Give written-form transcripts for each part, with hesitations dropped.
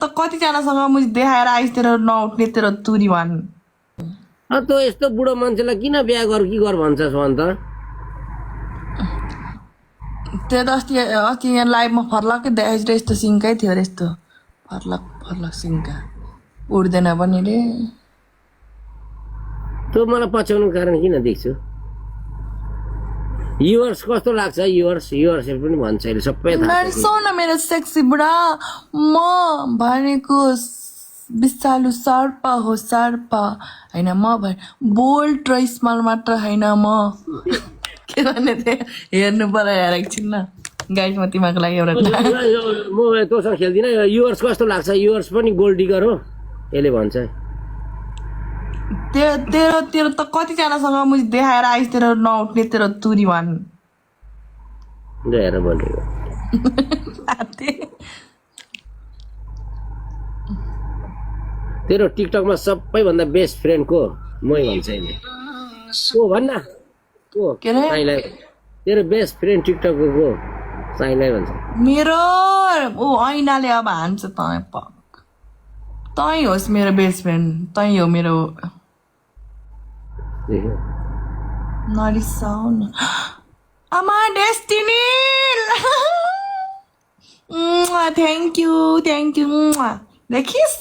त कतिजनासँग मैले देखाएर आइस तेरो नउठ्ने तेरो तुरीवान तँ यस्तो बुढो मान्छेलाई किन बिहा गर कि गर भन्छस् अन्त त्यो त अस्ति अस्ति यहाँ लाइभमा फर्लकै देखाइस यस्तो सिङ्कै थियो अरे यस्तो फर्लक फर्लक सिङ्का उड्दैन पनि रे तँ मलाई पछ्याउनु कारण किन देख्छु युवर्स कस्तो लाग्छ युवर्स पनि भन्छ अहिले सबै थाहा छ। नरिसाउ न मेरो सेक्सी बुढा म भनेको विषालु सर्पा हो सर्पा होइन म बोल्ड र स्मल मात्र होइन म के भन्ने थिएँ हेर्नु पर्यो हेर एकछिन न गाइस म तिमीको लागि एउटा म तँसँग खेल्दिनँ युवर्स कस्तो लाग्छ युवर्स पनि गोल्ड डिगर हो यसले भन्छ तेरो तेरो त कतिजनासँग मैले देखाएर आइस तेरो नउठ्ने तेरो तुरीवान हेर बोलेको तेरो टिकटकमा सबैभन्दा बेस्ट फ्रेन्ड को मै भन्छ अहिले को भन्न को के अरे साईलाई तेरो बेस्ट फ्रेन्ड टिकटकको को साईलाई भन्छ मेरो ऊ ऐनाले अब हान्छ तँ पक तँ होस् मेरो बेस्ट फ्रेन्ड तँ हो मेरो नरिसाउ न आमा डेस्टिनी थ्याङ्क यू देखिस्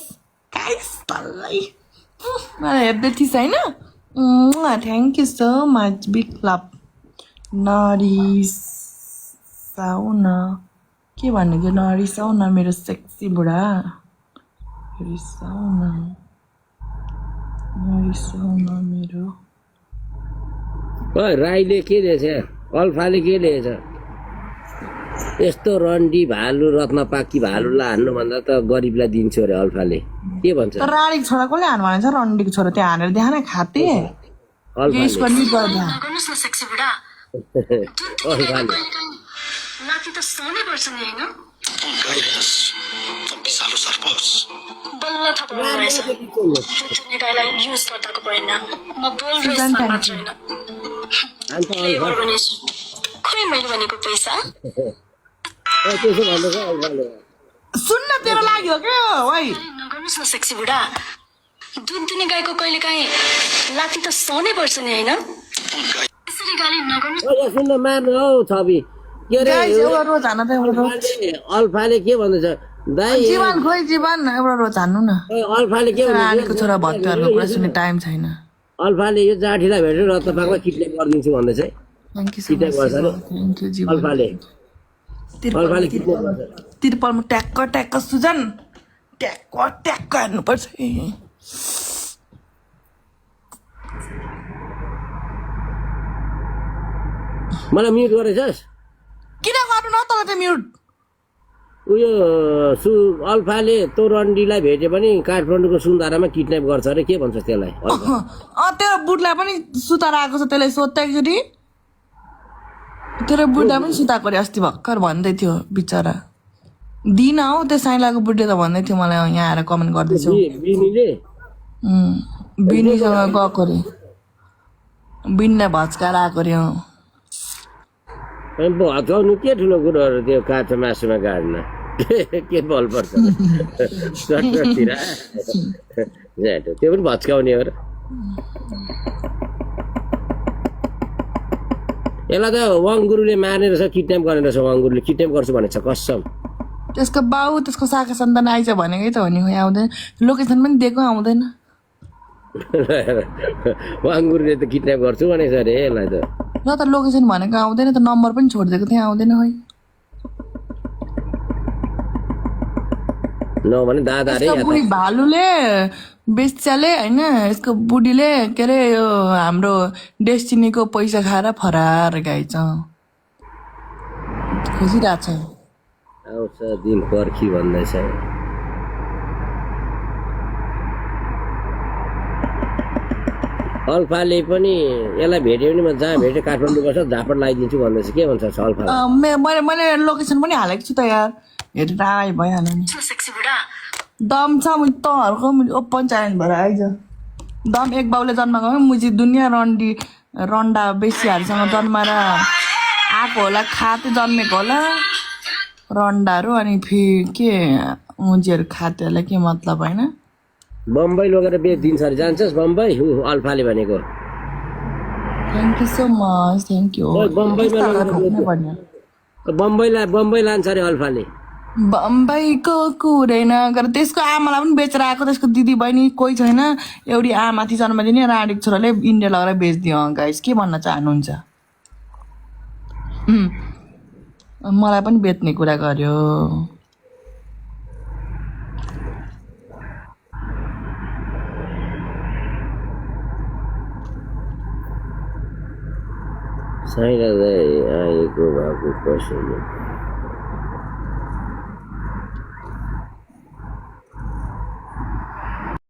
गाइस तल्लै मलाई हेर्दै थिइस् होइन thank you so much big love नरिसाउ न के भन्नु थियो नरिसाउ न मेरो सेक्सी बुढा नरिसाउ न मेरो राईले के दिएछ अल्फाले के दिएछ यस्तो रन्डी भालु रत्नपाकी भालुलाई हान्नुभन्दा त गरिबलाई दिन्छु अरे अल्फाले के भन्छ तर राणीको छोरा कसले हान्नु भनेको छ रन्डीको छोरा त्यो हानेर देखा न खाते यसको निट गर्दा गर्नुहोस् न सेक्सी बुढा अल्फाले लाठी त सहनै पर्छ नि होइन बल्ल थप्नु रहेछ जुन गाईलाई युज गर्दाको परेन म बोल रहेछ मात्र होइन फ्लेभर बनेछु खोइ मैले भनेको पैसा त्यसो भन्दैछ अल्फाले सुन्न तेरो लाग्यो के ओइ नगर्नुहोस् न सेक्सी बुढा दुध दिने गाईको कहिले काहीँ लाठी त सहनै पर्छ नि होइन यसरी गाली नगर्नुहोस् सुन्न मार्नु हौ छवि के अरे गाइस एउटा रोज हान्न त एउटा रोज अल्फाले के भन्दैछ दाइ जीवन खोइ जीवन एउटा रोज हान्नु न अल्फाले के राणीको छोरा भक्तहरूको कुरा सुन्ने टाइम छैन अल्फाले यो जाठीलाई भेटेर रत्नपाकमा किडन्याप गरिदिन्छु भन्दैछ है थ्याङ्क यू किडन्याप गर्छ अरे थ्याङ्क यू जीवन अल्फाले किडन्याप गर्छ तिरपलमा ट्याक्क सुजन ट्याक्क हेर्नुपर्छ मलाई म्युट गरेछस् किन गर्नु न तल त म्युट उयो अल्फाले तँ रन्डीलाई भेट्यो भने काठमाडौँको सुन्धारामा किडन्याप गर्छ अरे के भन्छ त्यसलाई त्यो बुटलाई पनि सुताएर आएको छ त्यसलाई सोध्दा एकचोटि तेरो बुढा पनि सुताएको अरे अस्ति भर्खर भन्दै थियो बिचरा दिन हौ त्यो साइलाको बुढे त भन्दै थियो मलाई यहाँ आएर कमेन्ट गर्दैछु बिनीले बिनीसँग गएको अरे बिनलाई भच्काएर आएको अरे भचाउनु के ठुलो कुरोहरू त्यो काँचो मासुमा गाड्न के बल पर्छ चटतिर त्यो पनि भच्काउने हो र यसलाई त वाङ गुरुले मार्ने रहेछ किडन्याप गर्ने रहेछ वाङ गुरुले किडन्याप गर्छु भनेको छ कसम त्यसको बाउ त्यसको शाखा सन्तान आइज भनेकै त हो नि आउँदैन लोकेसन पनि दिएको आउँदैन वाङ गुरुले त किडन्याप गर्छु भनेको छ अरे यसलाई त र त लोकेसन भनेको आउँदैन त नम्बर पनि छोडिदिएको थिएँ आउँदैन है नभने दादा रे यसको बुढी भालुले बेच्चाले होइन यसको बुढीले के अरे यो हाम्रो डेस्टिनीको पैसा खाएर फरार गएछ खोजिरहेछ आउँछ दिन पर्खी भन्दैछ अल्फाले पनि यसलाई भेट्यो भने म जहाँ भेट्यो काठमाडौँ बस्छ झापड लगाइदिन्छु भन्दैछ के भन्छ अल्फा मैले लोकेसन पनि हालेको छु त यार हेरेर आइ भइहाल्यो नि सेक्सी बुढा दम छ तँहरूको ओपन च्यालेन्ज भएर आइज दम एक बाउले जन्माएको मुजी दुनियाँ रन्डा बेसीहरूसँग जन्माएर आएको होला खाते जन्मेको होला रन्डाहरू अनि के मुजीहरू खातेहरूलाई के मतलब होइन बम्बई लगेर बेचिदिन्छ अरे जान्छस् बम्बई अल्फाले भनेको thank you so much thank you ओइ, बम्बईमा लगेर बम्बई लान्छ अरे अल्फाले बम्बईको कुरेन गर त्यसको आमालाई पनि बेचेर आएको त्यसको दिदी बहिनी कोही छैन एउटी आमाथि जन्म दिने राडीको छोराले इन्डिया लगेर बेचिदियो गाइस के भन्न चाहनुहुन्छ मलाई पनि बेच्ने कुरा गर्यो साइला आएको भएको कसैले